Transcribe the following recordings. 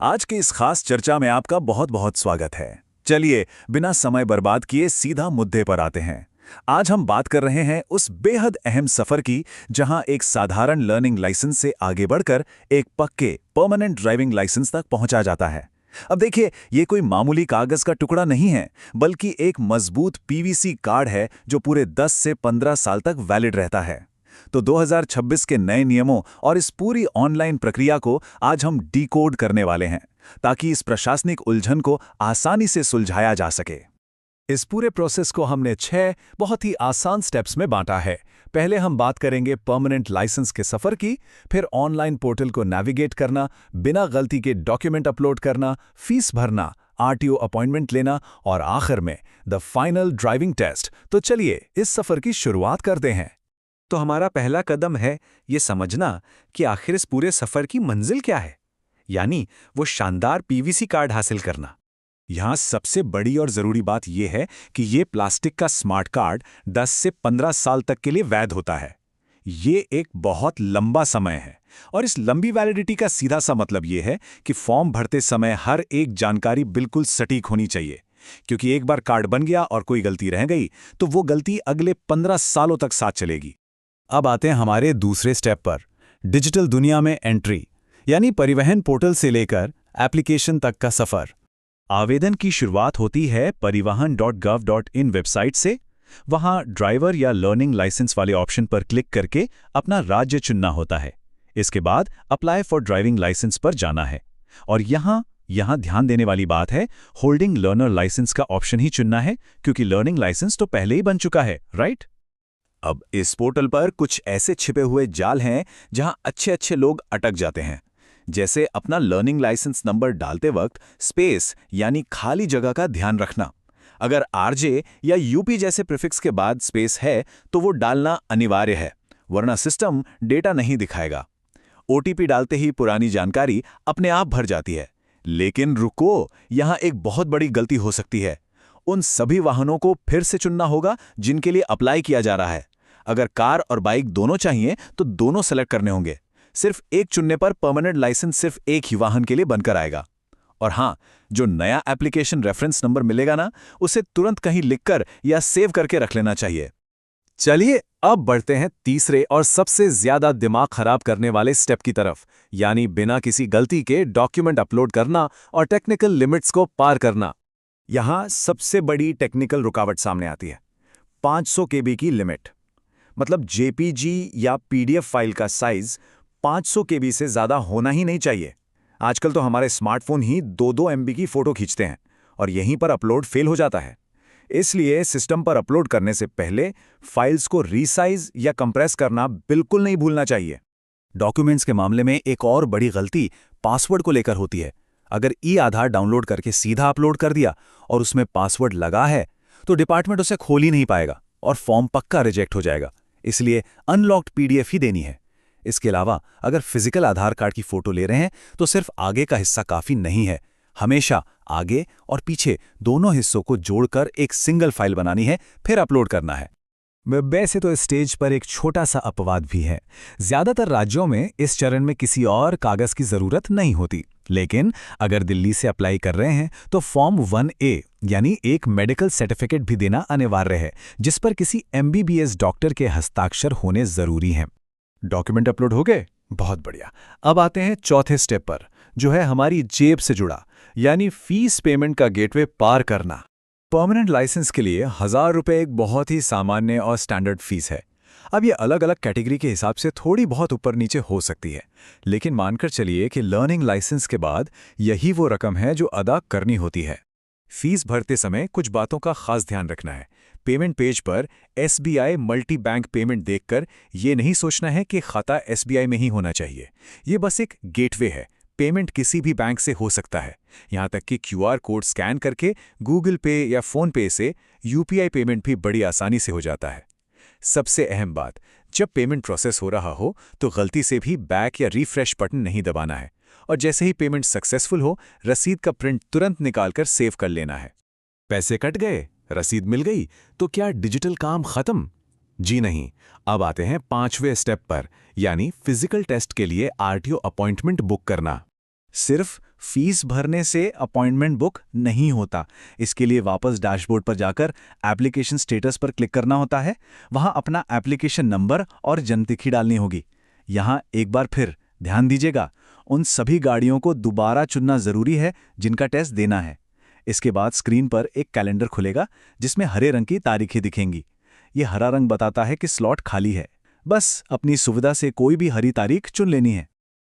आज की इस खास चर्चा में आपका बहुत बहुत स्वागत है। चलिए, बिना समय बर्बाद किए सीधा मुद्दे पर आते हैं। आज हम बात कर रहे हैं उस बेहद अहम सफर की, जहां एक साधारण लर्निंग लाइसेंस से आगे बढ़कर एक पक्के परमानेंट ड्राइविंग लाइसेंस तक पहुंचा जाता है। अब देखिए, ये कोई मामूली कागज का टुकड़ा नहीं है, बल्कि एक मजबूत पीवीसी कार्ड है जो पूरे 10 से 15 साल तक वैलिड रहता है। तो 2026 के नए नियमों और इस पूरी ऑनलाइन प्रक्रिया को आज हम डिकोड करने वाले हैं, ताकि इस प्रशासनिक उलझन को आसानी से सुलझाया जा सके। इस पूरे प्रोसेस को हमने 6 बहुत ही आसान स्टेप्स में बांटा है। पहले हम बात करेंगे परमानेंट लाइसेंस के सफर की, फिर ऑनलाइन पोर्टल को नेविगेट करना, बिना गलती के डॉक्यूमेंट अपलोड करना, फीस भरना, आरटीओ अपॉइंटमेंट लेना और आखिर में द फाइनल ड्राइविंग टेस्ट। तो चलिए इस सफर की शुरुआत करते हैं। तो हमारा पहला कदम है ये समझना कि आखिर इस पूरे सफर की मंजिल क्या है, यानी वो शानदार पीवीसी कार्ड हासिल करना। यहाँ सबसे बड़ी और जरूरी बात यह है कि ये प्लास्टिक का स्मार्ट कार्ड 10 से 15 साल तक के लिए वैध होता है। ये एक बहुत लंबा समय है, और इस लंबी वैलिडिटी का सीधा सा मतलब ये है कि फॉर्म भरते समय हर एक जानकारी बिल्कुल सटीक होनी चाहिए, क्योंकि एक बार कार्ड बन गया और कोई गलती रह गई तो वो गलती अगले 15 सालों तक साथ चलेगी। अब आते हैं हमारे दूसरे स्टेप पर, डिजिटल दुनिया में एंट्री, यानी परिवहन पोर्टल से लेकर एप्लीकेशन तक का सफर। आवेदन की शुरुआत होती है परिवहन.gov.in वेबसाइट से। वहां ड्राइवर या लर्निंग लाइसेंस वाले ऑप्शन पर क्लिक करके अपना राज्य चुनना होता है। इसके बाद अप्लाई फॉर ड्राइविंग लाइसेंस पर जाना है, और यहाँ ध्यान देने वाली बात है, होल्डिंग लर्नर लाइसेंस का ऑप्शन ही चुनना है, क्योंकि लर्निंग लाइसेंस तो पहले ही बन चुका है, राइट? अब इस पोर्टल पर कुछ ऐसे छिपे हुए जाल हैं जहां अच्छे लोग अटक जाते हैं। जैसे अपना लर्निंग लाइसेंस नंबर डालते वक्त स्पेस यानी खाली जगह का ध्यान रखना। अगर आरजे या यूपी जैसे प्रीफिक्स के बाद स्पेस है तो वो डालना अनिवार्य है, वरना सिस्टम डेटा नहीं दिखाएगा। ओटीपी डालते ही पुरानी जानकारी अपने आप भर जाती है। लेकिन रुको, यहां एक बहुत बड़ी गलती हो सकती है। उन सभी वाहनों को फिर से चुनना होगा जिनके लिए अप्लाई किया जा रहा है। अगर कार और बाइक दोनों चाहिए तो दोनों सेलेक्ट करने होंगे। सिर्फ एक चुनने पर परमानेंट लाइसेंस सिर्फ एक ही वाहन के लिए बनकर आएगा। और हां, जो नया एप्लीकेशन रेफरेंस नंबर मिलेगा ना, उसे तुरंत कहीं लिखकर या सेव करके रख लेना चाहिए। चलिए अब बढ़ते हैं तीसरे और सबसे ज्यादा दिमाग खराब करने वाले स्टेप की तरफ, यानी बिना किसी गलती के डॉक्यूमेंट अपलोड करना और टेक्निकल लिमिट्स को पार करना। यहां सबसे बड़ी टेक्निकल रुकावट सामने आती है, 500 केबी की लिमिट। मतलब जेपीजी या पीडीएफ फाइल का साइज 500 केबी से ज्यादा होना ही नहीं चाहिए। आजकल तो हमारे स्मार्टफोन ही 2-2 एमबी की फोटो खींचते हैं, और यहीं पर अपलोड फेल हो जाता है। इसलिए सिस्टम पर अपलोड करने से पहले फाइल्स को रीसाइज या कंप्रेस करना बिल्कुल नहीं भूलना चाहिए। डॉक्यूमेंट्स के मामले में एक और बड़ी गलती पासवर्ड को लेकर होती है। अगर ई-आधार डाउनलोड करके सीधा अपलोड कर दिया और उसमें पासवर्ड लगा है, तो डिपार्टमेंट उसे खोल ही नहीं पाएगा और फॉर्म पक्का रिजेक्ट हो जाएगा। इसलिए अनलॉक्ड पीडीएफ ही देनी है। इसके अलावा अगर फिजिकल आधार कार्ड की फोटो ले रहे हैं तो सिर्फ आगे का हिस्सा काफी नहीं है। हमेशा आगे और पीछे दोनों हिस्सों को जोड़कर एक सिंगल फाइल बनानी है, फिर अपलोड करना है। वैसे तो इस स्टेज पर एक छोटा सा अपवाद भी है। ज्यादातर राज्यों में इस चरण में किसी और कागज की जरूरत नहीं होती, लेकिन अगर दिल्ली से अप्लाई कर रहे हैं तो फॉर्म 1A यानी एक मेडिकल सर्टिफिकेट भी देना अनिवार्य है, जिस पर किसी एमबीबीएस डॉक्टर के हस्ताक्षर होने जरूरी हैं। डॉक्यूमेंट अपलोड हो गए? बहुत बढ़िया। अब आते हैं चौथे स्टेप पर, जो है हमारी जेब से जुड़ा, यानी फीस पेमेंट का गेटवे पार करना। परमानेंट लाइसेंस के लिए 1000 रुपये एक बहुत ही सामान्य और स्टैंडर्ड फीस है। अब ये अलग अलग कैटेगरी के हिसाब से थोड़ी बहुत ऊपर नीचे हो सकती है, लेकिन मानकर चलिए कि लर्निंग लाइसेंस के बाद यही वो रकम है जो अदा करनी होती है। फीस भरते समय कुछ बातों का खास ध्यान रखना है। पेमेंट पेज पर एसबीआई मल्टी बैंक पेमेंट देखकर ये नहीं सोचना है कि खाता एसबीआई में ही होना चाहिए। ये बस एक गेटवे है। पेमेंट किसी भी बैंक से हो सकता है, यहाँ तक कि क्यूआर कोड स्कैन करके गूगल पे या फोन पे से यूपीआई पेमेंट भी बड़ी आसानी से हो जाता है। सबसे अहम बात, जब पेमेंट प्रोसेस हो रहा हो तो गलती से भी बैक या रिफ्रेश बटन नहीं दबाना है, और जैसे ही पेमेंट सक्सेसफुल हो, रसीद का प्रिंट तुरंत निकालकर सेव कर लेना है। पैसे कट गए, रसीद मिल गई, तो क्या डिजिटल काम खत्म? जी नहीं। अब आते हैं 5वें स्टेप पर, यानी फिजिकल टेस्ट के लिए आरटीओ अपॉइंटमेंट बुक करना। सिर्फ फीस भरने से अपॉइंटमेंट बुक नहीं होता। इसके लिए वापस डैशबोर्ड पर जाकर एप्लीकेशन स्टेटस पर क्लिक करना होता है। वहां अपना एप्लीकेशन नंबर और जन्मतिथि डालनी होगी। यहां एक बार फिर ध्यान दीजिएगा, उन सभी गाड़ियों को दोबारा चुनना जरूरी है जिनका टेस्ट देना है। इसके बाद स्क्रीन पर एक कैलेंडर खुलेगा जिसमें हरे रंग की तारीखें दिखेंगी। ये हरा रंग बताता है कि स्लॉट खाली है। बस अपनी सुविधा से कोई भी हरी तारीख चुन लेनी है।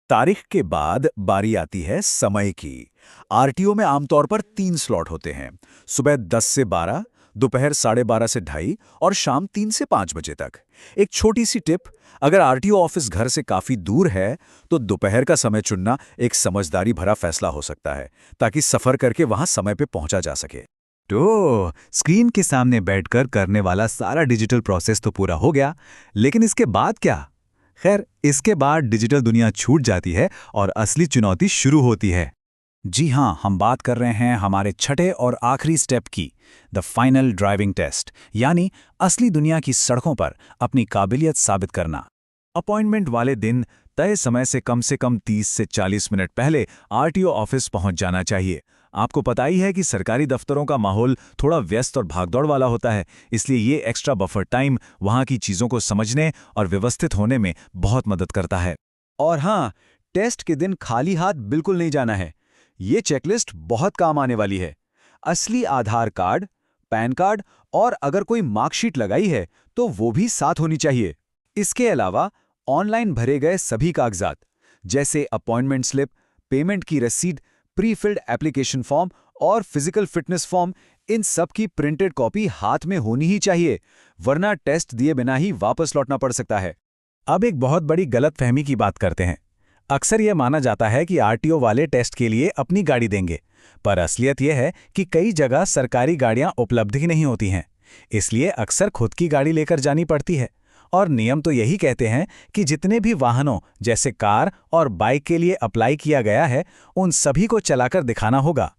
तारीख के बाद बारी आती है समय की। आरटीओ में आमतौर पर 3 स्लॉट होते हैं, सुबह 10 से 12, दोपहर 12:30 से 2:30 और शाम 3 से 5 बजे तक। एक छोटी सी टिप, अगर आरटीओ ऑफिस घर से काफी दूर है तो दोपहर का समय चुनना एक समझदारी भरा फैसला हो सकता है, ताकि सफर करके वहां समय पे पहुंचा जा सके। तो स्क्रीन के सामने बैठकर करने वाला सारा डिजिटल प्रोसेस तो पूरा हो गया, लेकिन इसके बाद क्या? खैर, इसके बाद डिजिटल दुनिया छूट जाती है और असली चुनौती शुरू होती है। जी हां, हम बात कर रहे हैं हमारे छठे और आखिरी स्टेप की, द फाइनल ड्राइविंग टेस्ट, यानी असली दुनिया की सड़कों पर अपनी काबिलियत साबित करना। अपॉइंटमेंट वाले दिन तय समय से कम 30 से 40 मिनट पहले आरटीओ ऑफिस पहुंच जाना चाहिए। आपको पता ही है कि सरकारी दफ्तरों का माहौल थोड़ा व्यस्त और भागदौड़ वाला होता है, इसलिए ये एक्स्ट्रा बफर टाइम वहां की चीजों को समझने और व्यवस्थित होने में बहुत मदद करता है। और हाँ, टेस्ट के दिन खाली हाथ बिल्कुल नहीं जाना है। ये चेकलिस्ट बहुत काम आने वाली है। असली आधार कार्ड, पैन कार्ड और अगर कोई मार्कशीट लगाई है तो वो भी साथ होनी चाहिए। इसके अलावा ऑनलाइन भरे गए सभी कागजात, जैसे अपॉइंटमेंट स्लिप, पेमेंट की रसीद, प्री फिल्ड एप्लीकेशन फॉर्म और फिजिकल फिटनेस फॉर्म, इन सब की प्रिंटेड कॉपी हाथ में होनी ही चाहिए, वरना टेस्ट दिए बिना ही वापस लौटना पड़ सकता है। अब एक बहुत बड़ी गलतफहमी की बात करते हैं। अक्सर यह माना जाता है कि आरटीओ वाले टेस्ट के लिए अपनी गाड़ी देंगे, पर असलियत यह है कि कई जगह सरकारी गाड़ियां उपलब्ध ही नहीं होती हैं। इसलिए अक्सर खुद की गाड़ी लेकर जानी पड़ती है। और नियम तो यही कहते हैं कि जितने भी वाहनों जैसे कार और बाइक के लिए अप्लाई किया गया है, उन सभी को चलाकर दिखाना होगा।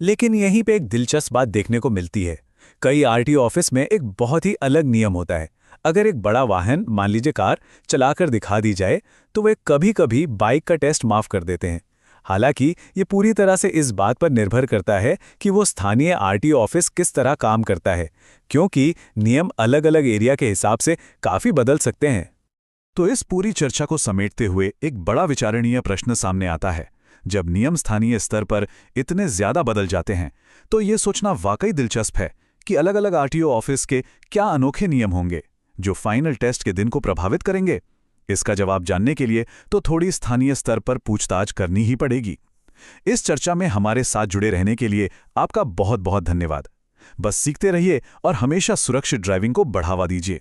लेकिन यहीं पे एक दिलचस्प बात देखने को मिलती है। कई आरटीओ ऑफिस में एक बहुत ही अलग नियम होता है। अगर एक बड़ा वाहन, मान लीजिए कार, चलाकर दिखा दी जाए तो वे कभी-कभी बाइक का टेस्ट माफ कर देते हैं। हालांकि ये पूरी तरह से इस बात पर निर्भर करता है कि वो स्थानीय आरटीओ ऑफिस किस तरह काम करता है, क्योंकि नियम अलग-अलग एरिया के हिसाब से काफी बदल सकते हैं। तो इस पूरी चर्चा को समेटते हुए एक बड़ा विचारणीय प्रश्न सामने आता है। जब नियम स्थानीय स्तर पर इतने ज्यादा बदल जाते हैं, तो ये सोचना वाकई दिलचस्प है कि अलग-अलग आरटीओ ऑफिस के क्या अनोखे नियम होंगे जो फाइनल टेस्ट के दिन को प्रभावित करेंगे। इसका जवाब जानने के लिए तो थोड़ी स्थानीय स्तर पर पूछताछ करनी ही पड़ेगी। इस चर्चा में हमारे साथ जुड़े रहने के लिए आपका बहुत बहुत धन्यवाद। बस सीखते रहिए और हमेशा सुरक्षित ड्राइविंग को बढ़ावा दीजिए।